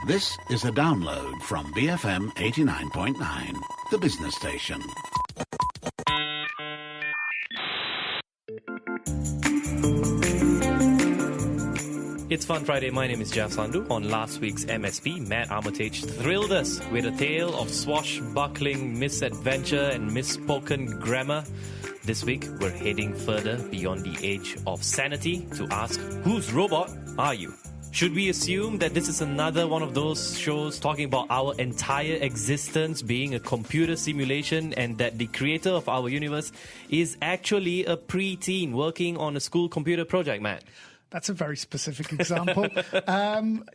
This is a download from BFM 89.9, the business station. It's Fun Friday. My name is Jeff Sandhu. On last week's MSP, Matt Armitage thrilled us with a tale of swashbuckling, misadventure and misspoken grammar. This week, we're heading further beyond the age of sanity to ask, whose robot are you? Should we assume that this is another one of those shows talking about our entire existence being a computer simulation and that the creator of our universe is actually a preteen working on a school computer project, Matt? That's a very specific example.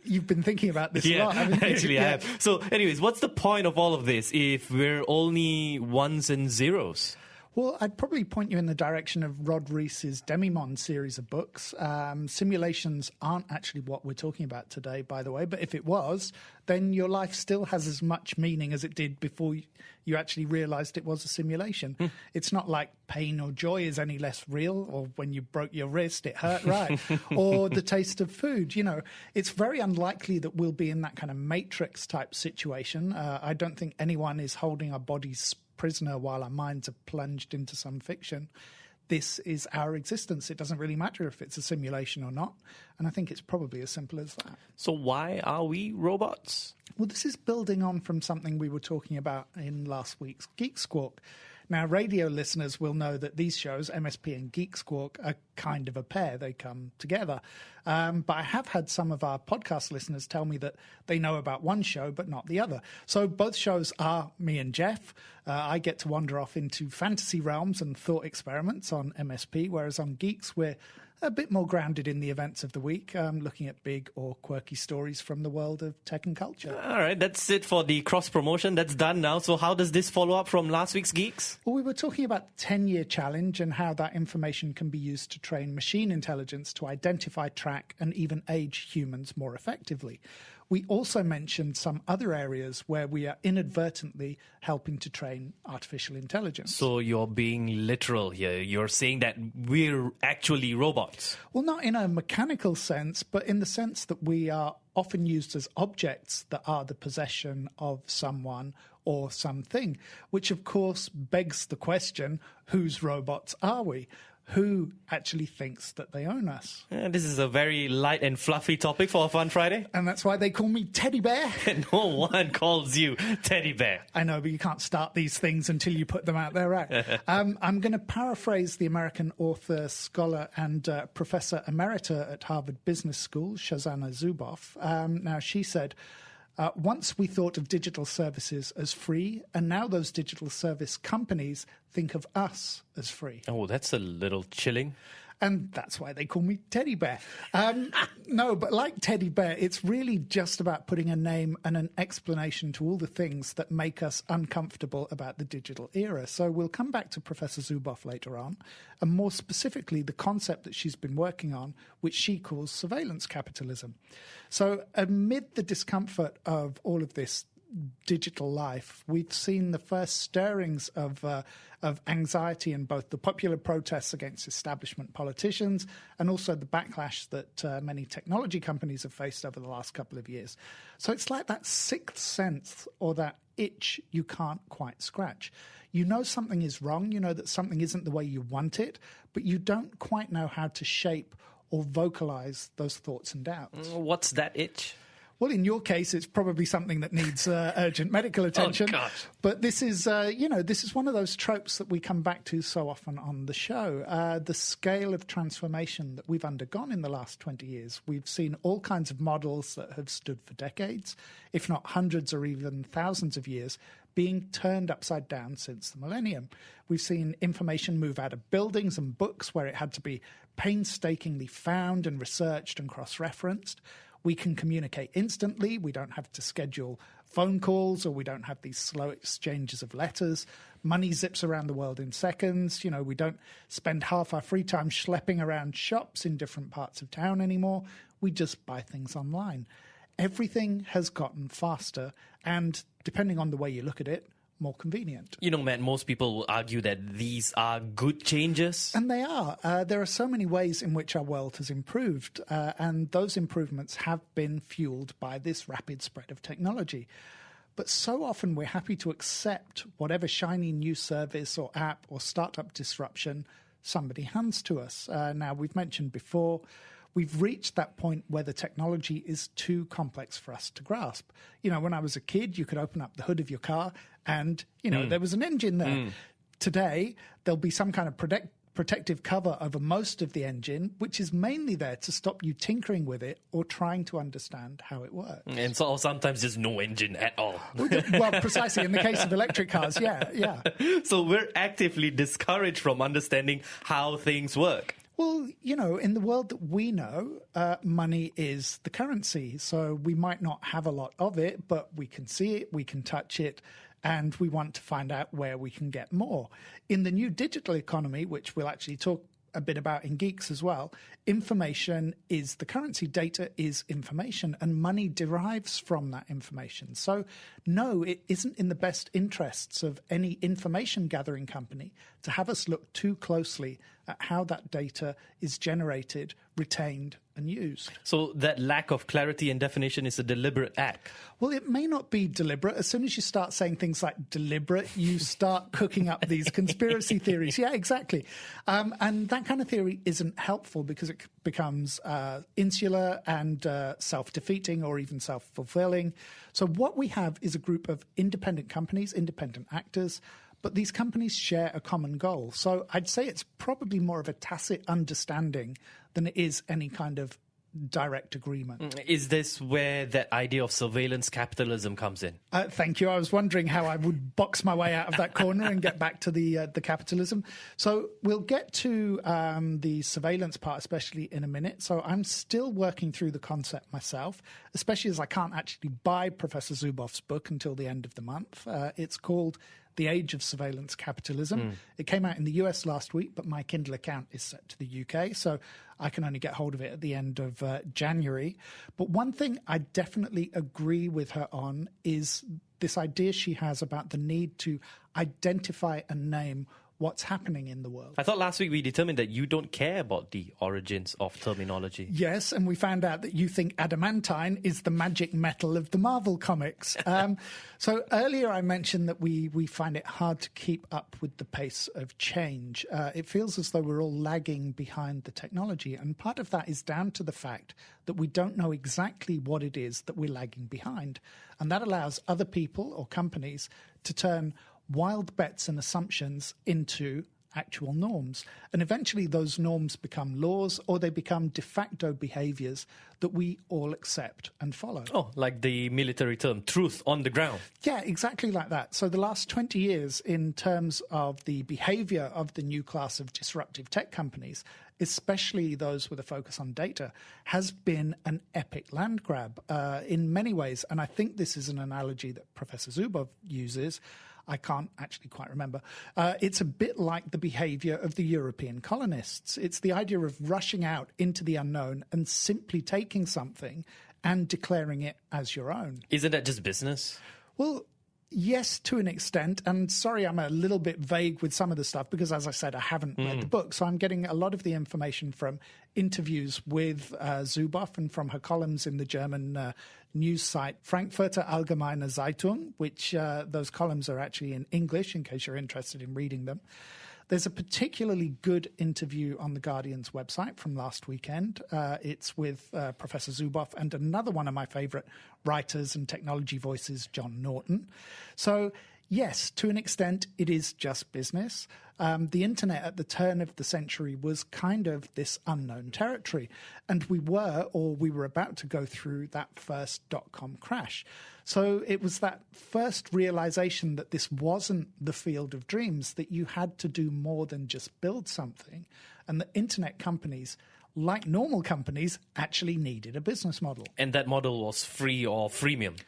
You've been thinking about this a lot, haven't you? Actually, I have. So anyways, what's the point of all of this if we're only ones and zeros? Well, I'd probably point you in the direction of Rod Rees's Demi-Monde series of books. Simulations aren't actually what we're talking about today, by the way, but if it was, then your life still has as much meaning as it did before you actually realized it was a simulation. It's not like pain or joy is any less real, or when you broke your wrist, it hurt, right? Or the taste of food. You know, it's very unlikely that we'll be in that kind of Matrix type situation. I don't think anyone is holding our bodies prisoner while our minds are plunged into some fiction. This is our existence. It doesn't really matter if it's a simulation or not. And I think it's probably as simple as that. So why are we robots? Well, this is building on from something we were talking about in last week's Geek Squawk. Now, radio listeners will know that these shows, MSP and Geek Squawk, are kind of a pair. They come together. But I have had some of our podcast listeners tell me that they know about one show but not the other. So both shows are me and Jeff. I get to wander off into fantasy realms and thought experiments on MSP, whereas on Geeks, we're a bit more grounded in the events of the week, looking at big or quirky stories from the world of tech and culture. All right, that's it for the cross-promotion. That's done now. So how does this follow up from last week's Geeks? Well, we were talking about the 10-year challenge and how that information can be used to train machine intelligence to identify, track, and even age humans more effectively. We also mentioned some other areas where we are inadvertently helping to train artificial intelligence. So you're being literal here. You're saying that we're actually robots. Well, not in a mechanical sense, but in the sense that we are often used as objects that are the possession of someone or something, which of course begs the question, whose robots are we? Who actually thinks that they own us? This is a very light and fluffy topic for a Fun Friday. And that's why they call me Teddy Bear. No one calls you Teddy Bear. I know, but you can't start these things until you put them out there, right? I'm going to paraphrase the American author, scholar, and professor emerita at Harvard Business School, Shoshana Zuboff. Now, she said, once we thought of digital services as free, and now those digital service companies think of us as free. Oh, that's a little chilling. And that's why they call me Teddy Bear. No, but like Teddy Bear, it's really just about putting a name and an explanation to all the things that make us uncomfortable about the digital era. So we'll come back to Professor Zuboff later on, and more specifically, the concept that she's been working on, which she calls surveillance capitalism. So amid the discomfort of all of this digital life, we've seen the first stirrings of anxiety in both the popular protests against establishment politicians and also the backlash that many technology companies have faced over the last couple of years. So it's like that sixth sense or that itch you can't quite scratch. You know something is wrong, you know that something isn't the way you want it, but you don't quite know how to shape or vocalize those thoughts and doubts. What's that itch? Well, in your case, it's probably something that needs urgent medical attention. Oh, gosh. But this is, this is one of those tropes that we come back to so often on the show. The scale of transformation that we've undergone in the last 20 years. We've seen all kinds of models that have stood for decades, if not hundreds or even thousands of years, being turned upside down since the millennium. We've seen information move out of buildings and books where it had to be painstakingly found and researched and cross-referenced. We can communicate instantly. We don't have to schedule phone calls, or we don't have these slow exchanges of letters. Money zips around the world in seconds. You know, we don't spend half our free time schlepping around shops in different parts of town anymore. We just buy things online. Everything has gotten faster and, depending on the way you look at it, more convenient. You know, Matt, most people will argue that these are good changes. And they are. There are so many ways in which our world has improved, and those improvements have been fueled by this rapid spread of technology. But so often we're happy to accept whatever shiny new service or app or startup disruption somebody hands to us. Now, we've mentioned before, we've reached that point where the technology is too complex for us to grasp. You know, when I was a kid, you could open up the hood of your car and, you know, there was an engine there. Today, there'll be some kind of protective cover over most of the engine, which is mainly there to stop you tinkering with it or trying to understand how it works. And so sometimes there's no engine at all. Well, precisely. In the case of electric cars, yeah. So we're actively discouraged from understanding how things work. Well, you know, in the world that we know, money is the currency. So we might not have a lot of it, but we can see it, we can touch it, and we want to find out where we can get more. In the new digital economy, which we'll actually talk a bit about in Geeks as well, information is the currency, data is information, and money derives from that information. So, no, it isn't in the best interests of any information gathering company to have us look too closely at how that data is generated, retained, and used. So that lack of clarity and definition is a deliberate act. Well, it may not be deliberate. As soon as you start saying things like deliberate, you start cooking up these conspiracy theories. Yeah, exactly. And that kind of theory isn't helpful because it becomes insular and self-defeating or even self-fulfilling. So what we have is a group of independent companies, independent actors, but these companies share a common goal. So I'd say it's probably more of a tacit understanding than it is any kind of direct agreement. Is this where that idea of surveillance capitalism comes in? Thank you. I was wondering how I would box my way out of that corner and get back to the capitalism. So we'll get to the surveillance part, especially in a minute. So I'm still working through the concept myself, especially as I can't actually buy Professor Zuboff's book until the end of the month. It's called The Age of Surveillance Capitalism. It came out in the US last week, but my Kindle account is set to the UK, so I can only get hold of it at the end of January. But one thing I definitely agree with her on is this idea she has about the need to identify and name what's happening in the world. I thought last week we determined that you don't care about the origins of terminology. Yes, and we found out that you think adamantine is the magic metal of the Marvel comics. So earlier I mentioned that we find it hard to keep up with the pace of change. It feels as though we're all lagging behind the technology, and part of that is down to the fact that we don't know exactly what it is that we're lagging behind. And that allows other people or companies to turn wild bets and assumptions into actual norms. And eventually those norms become laws or they become de facto behaviors that we all accept and follow. Oh, like the military term, truth on the ground. Yeah, exactly like that. So the last 20 years in terms of the behavior of the new class of disruptive tech companies, especially those with a focus on data, has been an epic land grab in many ways. And I think this is an analogy that Professor Zuboff uses. I can't actually quite remember. It's a bit like the behavior of the European colonists. It's the idea of rushing out into the unknown and simply taking something and declaring it as your own. Isn't that just business? Well, yes, to an extent. And sorry, I'm a little bit vague with some of the stuff because, as I said, I haven't read the book. So I'm getting a lot of the information from interviews with Zuboff and from her columns in the German news site Frankfurter Allgemeine Zeitung, which those columns are actually in English in case you're interested in reading them. There's a particularly good interview on The Guardian's website from last weekend. It's with Professor Zuboff and another one of my favourite writers and technology voices, John Norton. So, yes, to an extent, it is just business. The internet at the turn of the century was kind of this unknown territory. And we were about to go through that first dot-com crash. So it was that first realization that this wasn't the field of dreams, that you had to do more than just build something. And the internet companies, like normal companies, actually needed a business model. And that model was free or freemium.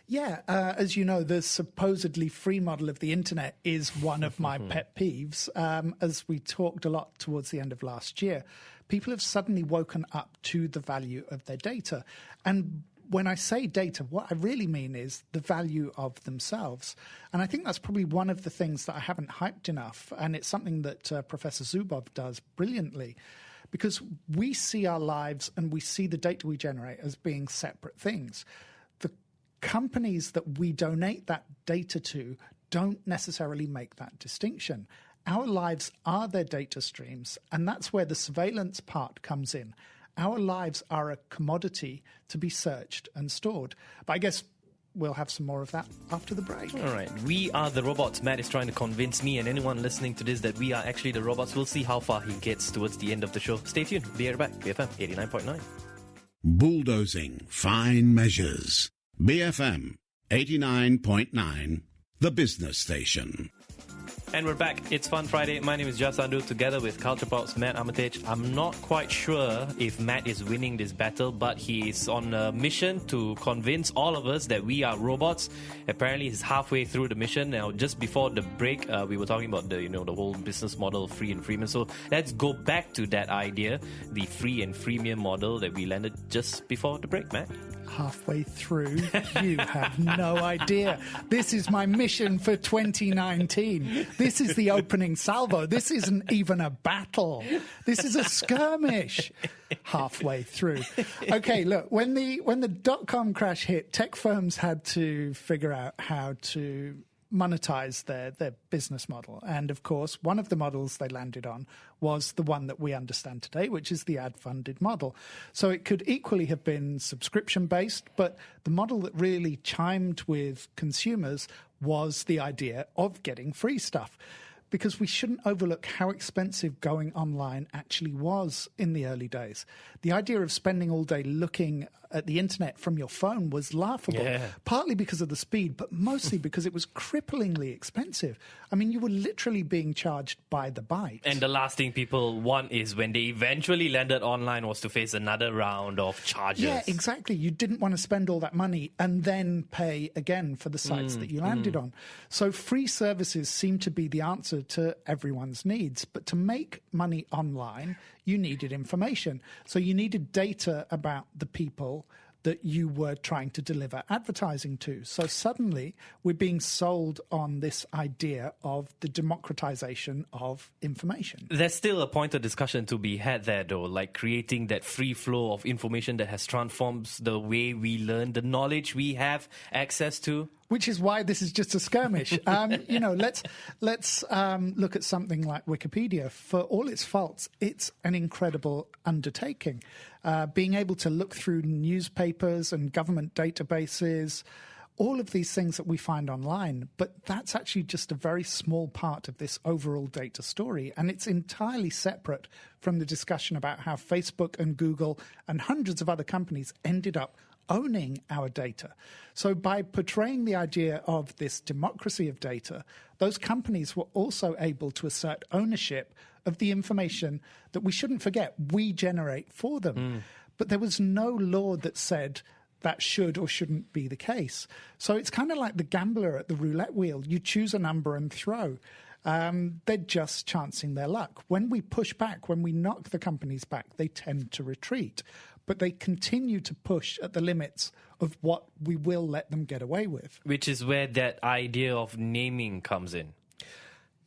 Yeah, as you know, the supposedly free model of the internet is one of my pet peeves. As we talked a lot towards the end of last year, people have suddenly woken up to the value of their data. And when I say data, what I really mean is the value of themselves. And I think that's probably one of the things that I haven't hyped enough. And it's something that Professor Zubov does brilliantly, because we see our lives and we see the data we generate as being separate things. The companies that we donate that data to don't necessarily make that distinction. Our lives are their data streams, and that's where the surveillance part comes in. Our lives are a commodity to be searched and stored. But I guess we'll have some more of that after the break. All right. We are the robots. Matt is trying to convince me and anyone listening to this that we are actually the robots. We'll see how far he gets towards the end of the show. Stay tuned. Be right back. BFM 89.9. Bulldozing fine measures. BFM 89.9, the business station. And we're back. It's Fun Friday. My name is Jeff Sandhu, together with Culture Pop's Matt Armitage. I'm not quite sure if Matt is winning this battle, but he is on a mission to convince all of us that we are robots. Apparently, he's halfway through the mission. Now, just before the break, we were talking about the whole business model, free and freemium. So let's go back to that idea, the free and freemium model that we landed just before the break, Matt. Halfway through, you have no idea. This is my mission for 2019. This is the opening salvo. This isn't even a battle. This is a skirmish. Halfway through. Okay, look, when the dot-com crash hit, tech firms had to figure out how to monetize their business model. And of course, one of the models they landed on was the one that we understand today, which is the ad-funded model. So it could equally have been subscription-based, but the model that really chimed with consumers was the idea of getting free stuff. Because we shouldn't overlook how expensive going online actually was in the early days. The idea of spending all day looking at the internet from your phone was laughable, partly because of the speed, but mostly because it was cripplingly expensive. I mean, you were literally being charged by the byte. And the last thing people want is when they eventually landed online was to face another round of charges. Yeah, exactly. You didn't want to spend all that money and then pay again for the sites that you landed on. So free services seem to be the answer to everyone's needs. But to make money online, you needed information. So you needed data about the people that you were trying to deliver advertising to. So suddenly we're being sold on this idea of the democratization of information. There's still a point of discussion to be had there, though, like creating that free flow of information that has transformed the way we learn, the knowledge we have access to. Which is why this is just a skirmish. Let's look at something like Wikipedia. For all its faults, it's an incredible undertaking. Being able to look through newspapers and government databases, all of these things that we find online, but that's actually just a very small part of this overall data story. And it's entirely separate from the discussion about how Facebook and Google and hundreds of other companies ended up owning our data. So by portraying the idea of this democracy of data, those companies were also able to assert ownership of the information that, we shouldn't forget, we generate for them. But there was no law that said that should or shouldn't be the case. So it's kind of like the gambler at the roulette wheel. You choose a number and throw. They're just chancing their luck. When we push back, when we knock the companies back, they tend to retreat. But they continue to push at the limits of what we will let them get away with. Which is where that idea of naming comes in.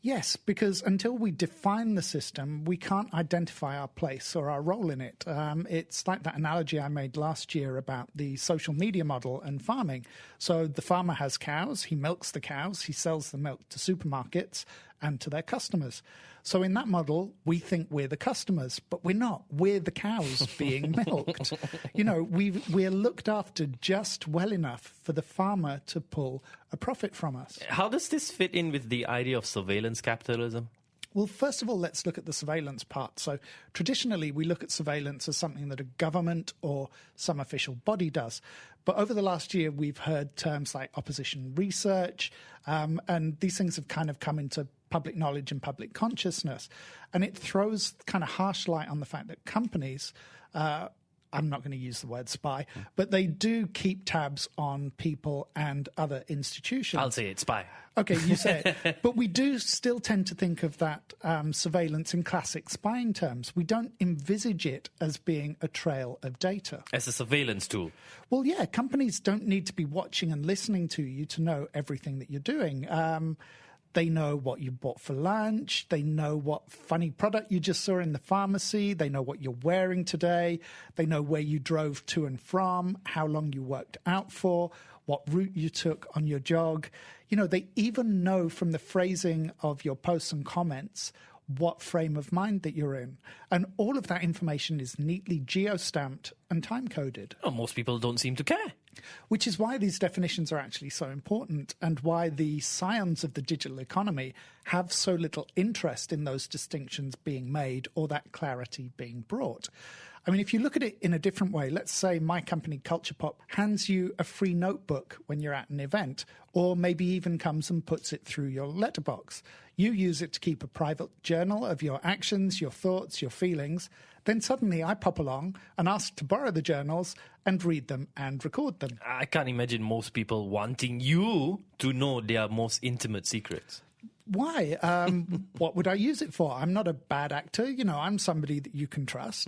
Yes, because until we define the system, we can't identify our place or our role in it. It's like that analogy I made last year about the social media model and farming. So the farmer has cows, he milks the cows, he sells the milk to supermarkets and to their customers. So in that model, we think we're the customers, but we're not. We're the cows being milked. We're looked after just well enough for the farmer to pull a profit from us. How does this fit in with the idea of surveillance capitalism? Well, first of all, let's look at the surveillance part. So traditionally, we look at surveillance as something that a government or some official body does. But over the last year, we've heard terms like opposition research, and these things have kind of come into public knowledge and public consciousness. And it throws kind of harsh light on the fact that companies I'm not going to use the word spy, but they do keep tabs on people and other institutions. I'll say it, spy. Okay, you say it. But we do still tend to think of that surveillance in classic spying terms. We don't envisage it as being a trail of data. As a surveillance tool. Well, yeah, companies don't need to be watching and listening to you to know everything that you're doing. They know what you bought for lunch. They know what funny product you just saw in the pharmacy. They know what you're wearing today. They know where you drove to and from, how long you worked out for, what route you took on your jog. You know, they even know from the phrasing of your posts and comments what frame of mind that you're in. And all of that information is neatly geo-stamped and time-coded. Well, most people don't seem to care. Which is why these definitions are actually so important and why the scions of the digital economy have so little interest in those distinctions being made or that clarity being brought. I mean, if you look at it in a different way, let's say my company, Culture Pop, hands you a free notebook when you're at an event, or maybe even comes and puts it through your letterbox. You use it to keep a private journal of your actions, your thoughts, your feelings. Then suddenly I pop along and ask to borrow the journals and read them and record them. I can't imagine most people wanting you to know their most intimate secrets. Why? What would I use it for? I'm not a bad actor. You know, I'm somebody that you can trust.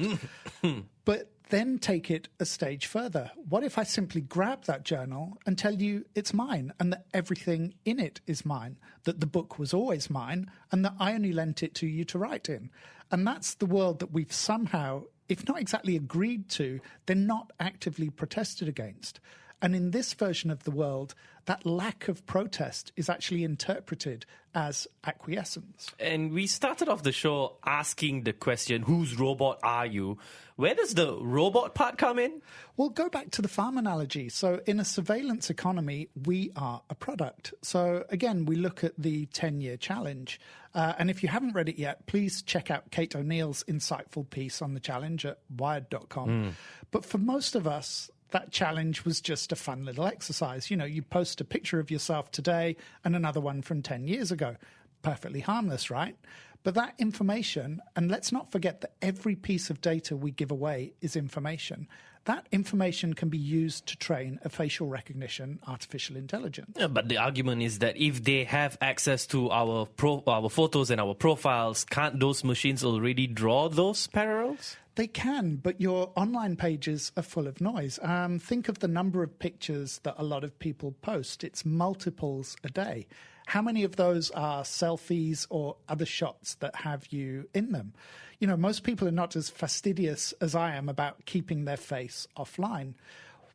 But then take it a stage further. What if I simply grab that journal and tell you it's mine and that everything in it is mine, that the book was always mine and that I only lent it to you to write in? And that's the world that we've somehow, if not exactly agreed to, then not actively protested against. And in this version of the world, that lack of protest is actually interpreted as acquiescence. And we started off the show asking the question, whose robot are you? Where does the robot part come in? Well, go back to the farm analogy. So in a surveillance economy, we are a product. So again, we look at the 10-year challenge. And if you haven't read it yet, please check out Kate O'Neill's insightful piece on the challenge at wired.com. But for most of us, that challenge was just a fun little exercise. You know, you post a picture of yourself today and another one from 10 years ago. Perfectly harmless, right? But that information, and let's not forget that every piece of data we give away is information. That information can be used to train a facial recognition artificial intelligence. Yeah, but the argument is that if they have access to our photos and our profiles, can't those machines already draw those parallels? They can, but your online pages are full of noise. Think of the number of pictures that a lot of people post. It's multiples a day. How many of those are selfies or other shots that have you in them? You know, most people are not as fastidious as I am about keeping their face offline.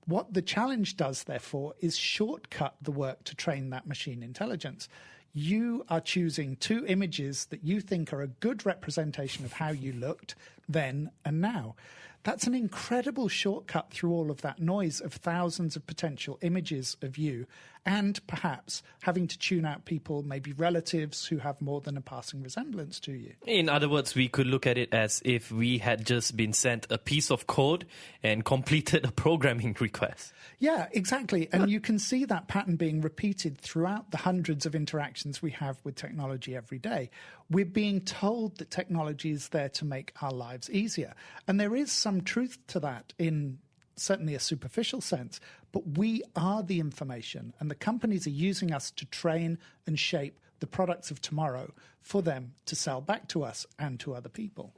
What the challenge does, therefore, is shortcut the work to train that machine intelligence. You are choosing two images that you think are a good representation of how you looked then and now. That's an incredible shortcut through all of that noise of thousands of potential images of you and perhaps having to tune out people, maybe relatives, who have more than a passing resemblance to you. In other words, we could look at it as if we had just been sent a piece of code and completed a programming request. Yeah, exactly. And you can see that pattern being repeated throughout the hundreds of interactions we have with technology every day. We're being told that technology is there to make our lives easier. And there is some truth to that in certainly a superficial sense, but we are the information, and the companies are using us to train and shape the products of tomorrow for them to sell back to us and to other people.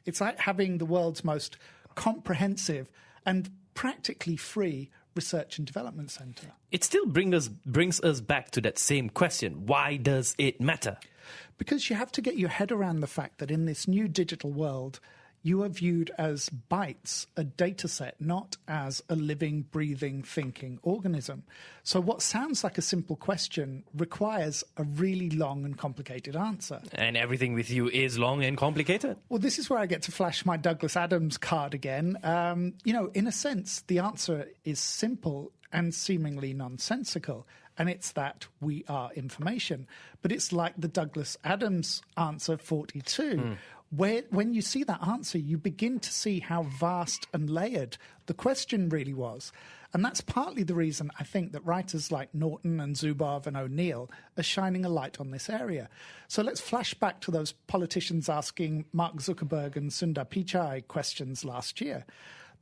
It's like having the world's most comprehensive and practically free research and development center. It still brings us back to that same question. Why does it matter? Because you have to get your head around the fact that in this new digital world, you are viewed as bytes, a data set, not as a living, breathing, thinking organism. So what sounds like a simple question requires a really long and complicated answer. And everything with you is long and complicated? Well, this is where I get to flash my Douglas Adams card again. In a sense, the answer is simple and seemingly nonsensical. And it's that we are information. But it's like the Douglas Adams answer 42. When you see that answer, you begin to see how vast and layered the question really was. And that's partly the reason I think that writers like Norton and Zuboff and O'Neill are shining a light on this area. So let's flash back to those politicians asking Mark Zuckerberg and Sundar Pichai questions last year.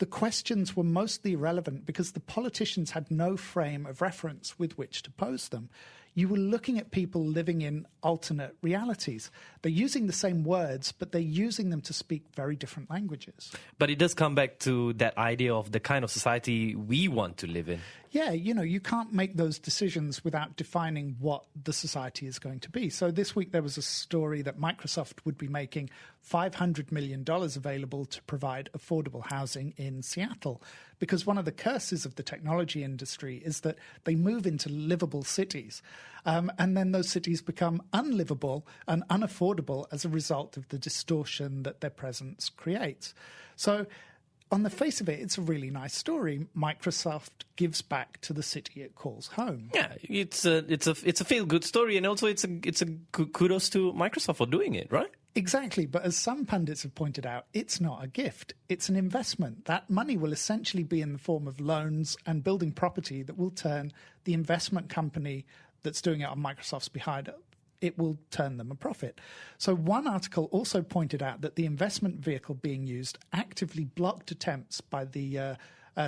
the questions were mostly irrelevant because the politicians had no frame of reference with which to pose them. You were looking at people living in alternate realities. They're using the same words, but they're using them to speak very different languages. But it does come back to that idea of the kind of society we want to live in. Yeah, you can't make those decisions without defining what the society is going to be. So this week there was a story that Microsoft would be making $500 million available to provide affordable housing in Seattle, because one of the curses of the technology industry is that they move into livable cities, and then those cities become unlivable and unaffordable as a result of the distortion that their presence creates. So on the face of it, it's a really nice story. Microsoft gives back to the city it calls home. Yeah, it's a feel-good story, and also it's a kudos to Microsoft for doing it, right? Exactly, but as some pundits have pointed out, it's not a gift, it's an investment. That money will essentially be in the form of loans and building property that will turn the investment company that's doing it on Microsoft's behind it will turn them a profit. So one article also pointed out that the investment vehicle being used actively blocked attempts by the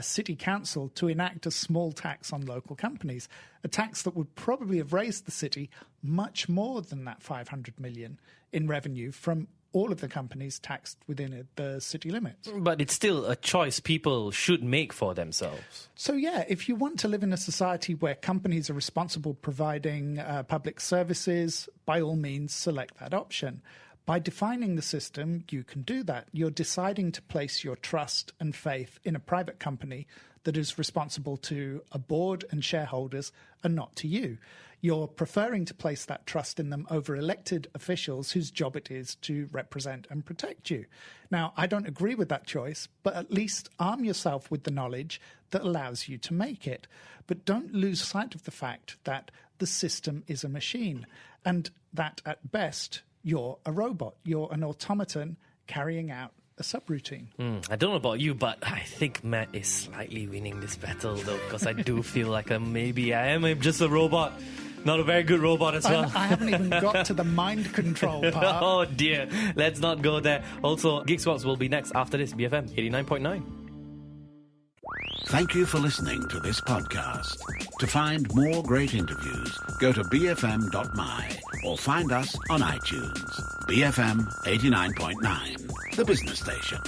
city council to enact a small tax on local companies, a tax that would probably have raised the city much more than that $500 million in revenue from all of the companies taxed within the city limits. But it's still a choice people should make for themselves. So, yeah, if you want to live in a society where companies are responsible providing public services, by all means, select that option. By defining the system, you can do that. You're deciding to place your trust and faith in a private company that is responsible to a board and shareholders and not to you. You're preferring to place that trust in them over elected officials whose job it is to represent and protect you. Now, I don't agree with that choice, but at least arm yourself with the knowledge that allows you to make it. But don't lose sight of the fact that the system is a machine and that at best you're a robot. You're an automaton carrying out a subroutine. I don't know about you, but I think Matt is slightly winning this battle, though, because I do feel like maybe I am just a robot. Not a very good robot as well. I haven't even got to the mind control part. Oh dear, let's not go there. Also, Geeksbox will be next after this, BFM 89.9. Thank you for listening to this podcast. To find more great interviews, go to bfm.my or find us on iTunes. BFM 89.9, the business station.